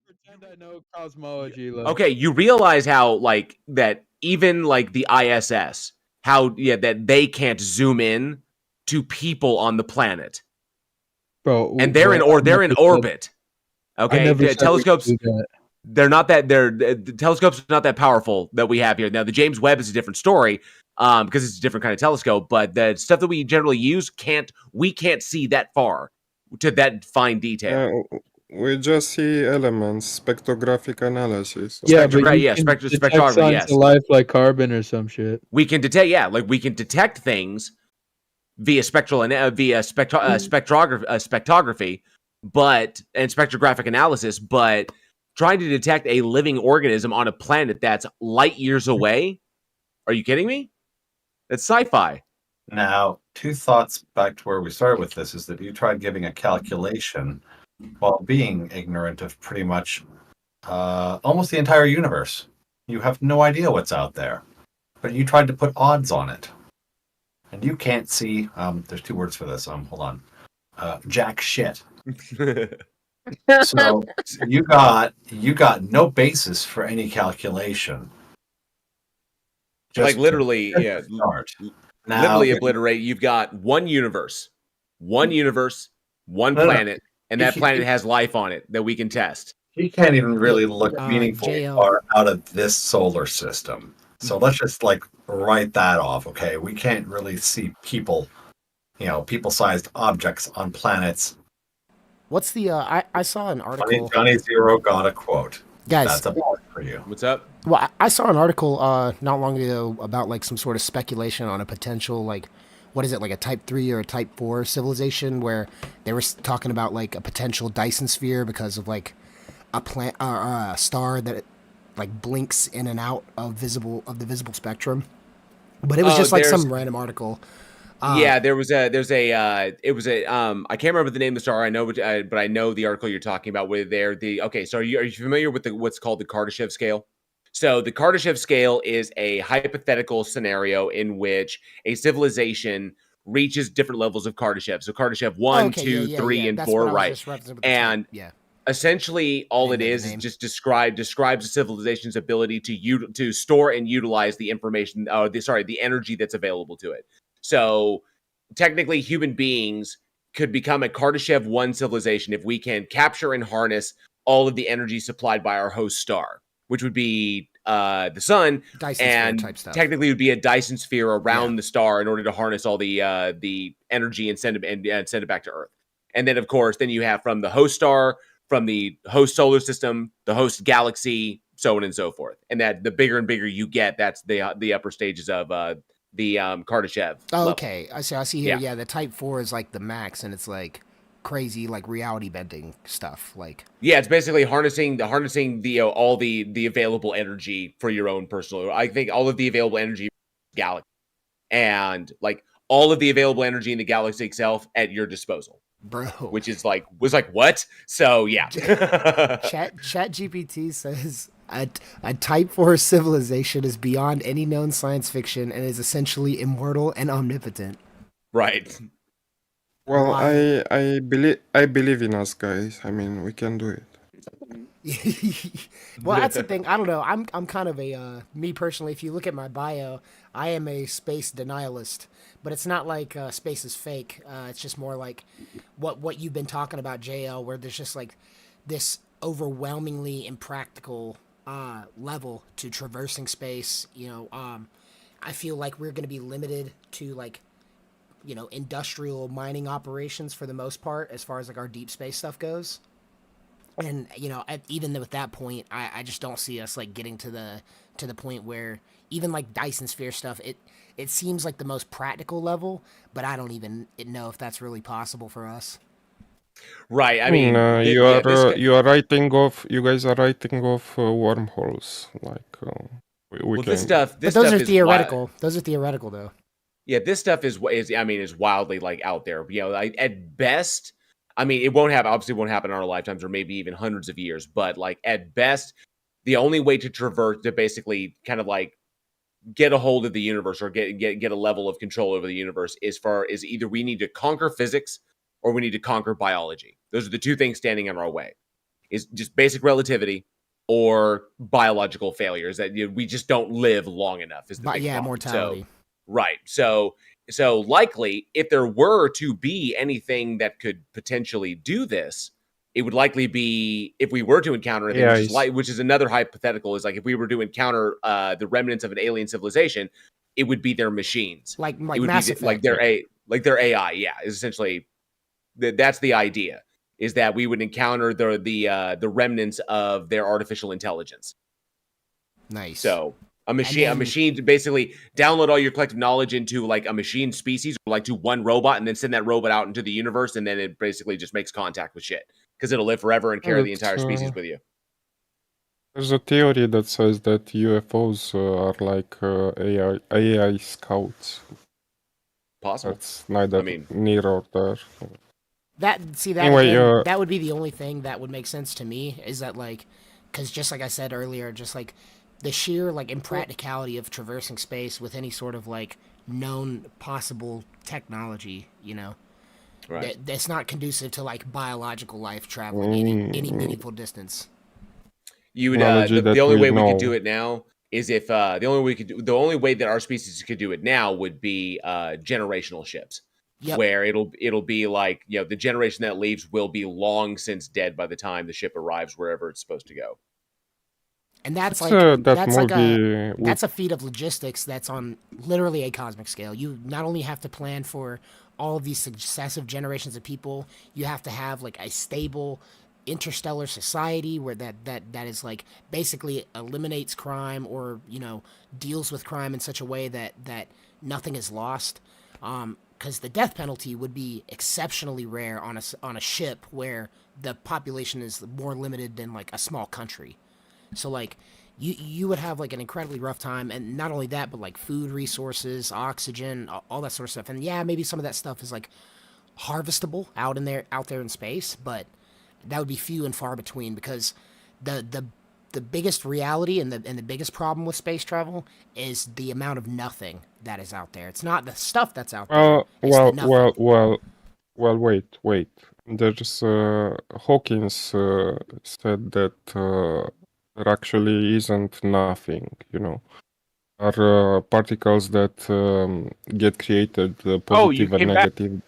pretend I know cosmology. Like, Okay, you realize how like that even like the ISS, how that they can't zoom in to people on the planet, and bro, they're in orbit. I Okay, never the said we telescopes could do that. they're not that the telescopes are not that powerful that we have here. Now the James Webb is a different story because it's a different kind of telescope, but the stuff that we generally use we can't see that far to that fine detail. We just see elements, spectrographic analysis. Yeah, but you Yeah, can detect spectrography, signs of yes. life like carbon or some shit. We can detect, yeah, like we can detect things via spectrography, but and spectrographic analysis, but trying to detect a living organism on a planet that's light years away. Are you kidding me? That's sci-fi. Now, two thoughts back to where we started with this is that you tried giving a calculation while being ignorant of pretty much almost the entire universe. You have no idea what's out there, but you tried to put odds on it. And you can't see, there's two words for this, hold on, jack shit. So you got no basis for any calculation. Like literally, yeah. Start. Now, Literally obliterate. You've got one universe, one planet, and that planet has life on it that we can test. He can't even really look meaningfully JL. far out of this solar system. So let's just like write that off, okay? We can't really see people, people-sized objects on planets. What's the I saw an article. Johnny Zero got a quote. Guys, that's a point for you. What's up? Well, I saw an article not long ago about like some sort of speculation on a potential like what is it, like a type 3 or a type 4 civilization, where they were talking about like a potential Dyson sphere because of like a star that like blinks in and out of the visible spectrum. But it was just like some random article. Yeah, it was a I can't remember the name of the star. I know, but I know the article you're talking about. Where so are you familiar with what's called the Kardashev scale? So the Kardashev scale is a hypothetical scenario in which a civilization reaches different levels of Kardashev. So Kardashev 1, 2, 3, and 4, right? And essentially all it is just describes a civilization's ability to store and utilize the information, the energy that's available to it. So technically human beings could become a Kardashev 1 civilization if we can capture and harness all of the energy supplied by our host star, which would be the sun, Dyson and sphere type stuff. technically it would be a Dyson sphere around the star in order to harness all the energy and send it back to Earth. And then of course, then you have from the host star, from the host solar system, the host galaxy, so on and so forth. And that the bigger and bigger you get, that's the upper stages of the Kardashev. Oh, okay. I see here. Yeah, the type 4 is like the max, and it's like crazy, like reality bending stuff. Like, yeah, it's basically harnessing the all the available energy for your own personal. I think all of the available energy in the galaxy, and like all of the available energy in the galaxy itself at your disposal, bro. Which is like what? So yeah. Chat GPT says a type 4 civilization is beyond any known science fiction and is essentially immortal and omnipotent. Right. Well, I believe in us, guys. I mean, we can do it. Well, that's the thing. I don't know. I'm kind of a me personally. If you look at my bio, I am a space denialist. But it's not like space is fake. It's just more like what you've been talking about, JL, where there's just like this overwhelmingly impractical level to traversing space. I feel like we're going to be limited to like industrial mining operations for the most part, as far as like our deep space stuff goes. And even with that point, I just don't see us like getting to the point where even like Dyson sphere stuff, it seems like the most practical level, but I don't even know if that's really possible for us. Right. I mean, you guys are writing off wormholes, like we can. This stuff. But those are theoretical. Those are theoretical, though. Yeah, this stuff is wildly like out there. At best, I mean, it won't happen. Obviously, it won't happen in our lifetimes, or maybe even hundreds of years. But like at best, the only way to basically kind of like get a hold of the universe or get a level of control over the universe is either we need to conquer physics or we need to conquer biology. Those are the two things standing in our way. is just basic relativity or biological failures that we just don't live long enough is the big problem. Mortality. So, right. So likely if there were to be anything that could potentially do this, it would likely be if we were to encounter anything, which is another hypothetical, is like if we were to encounter the remnants of an alien civilization, it would be their machines. Like it would Mass be Effect. like their AI. Yeah, is essentially that's the idea. Is that we would encounter the remnants of their artificial intelligence. Nice. So a machine to basically download all your collective knowledge into like a machine species, or like to one robot, and then send that robot out into the universe, and then it basically just makes contact with shit because it'll live forever and carry the entire species with you. There's a theory that says that UFOs are like AI scouts. Possible. That's neither near or there. Anyway, that would be the only thing that would make sense to me, is that like, because just like I said earlier, just like the sheer like impracticality of traversing space with any sort of like known possible technology, you know, right? That's not conducive to like biological life traveling any meaningful distance. You would the only way we could do it now is if the only way that our species could do it now would be generational ships. Yep. Where it'll be like, you know, the generation that leaves will be long since dead by the time the ship arrives wherever it's supposed to go. And that's a feat of logistics that's on literally a cosmic scale. You not only have to plan for all of these successive generations of people, you have to have like a stable interstellar society where that is like basically eliminates crime, or, you know, deals with crime in such a way that nothing is lost. Because the death penalty would be exceptionally rare on a ship where the population is more limited than like a small country. So like you would have like an incredibly rough time, and not only that, but like food resources, oxygen, all that sort of stuff. And yeah, maybe some of that stuff is like harvestable out there in space, but that would be few and far between, because the biggest reality and the biggest problem with space travel is the amount of nothing that is out there. It's not the stuff that's out there. Well, wait. There's Hawkins said that there actually isn't nothing, you know. Are particles that get created, positive and negative.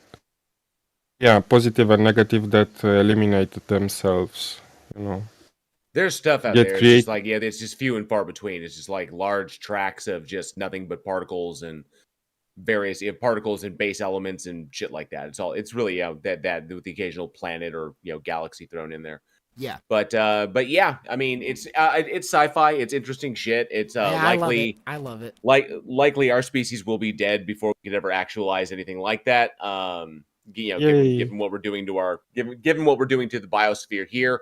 Yeah, positive and negative that eliminate themselves, you know. There's stuff out there. It's just like, yeah, it's just few and far between. It's just like large tracks of just nothing but particles and various particles and base elements and shit like that. It's really that with the occasional planet or, you know, galaxy thrown in there. Yeah. But yeah, I mean, it's sci-fi. It's interesting shit. It's likely I love it. Likely our species will be dead before we could ever actualize anything like that. You know, given what we're doing to given what we're doing to the biosphere here,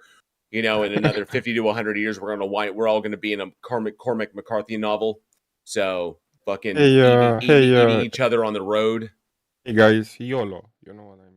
you know, in another 50 to 100 years, we're all gonna be in a Cormac McCarthy novel. So fucking eating each other on the road. Hey guys, YOLO. You know what I mean?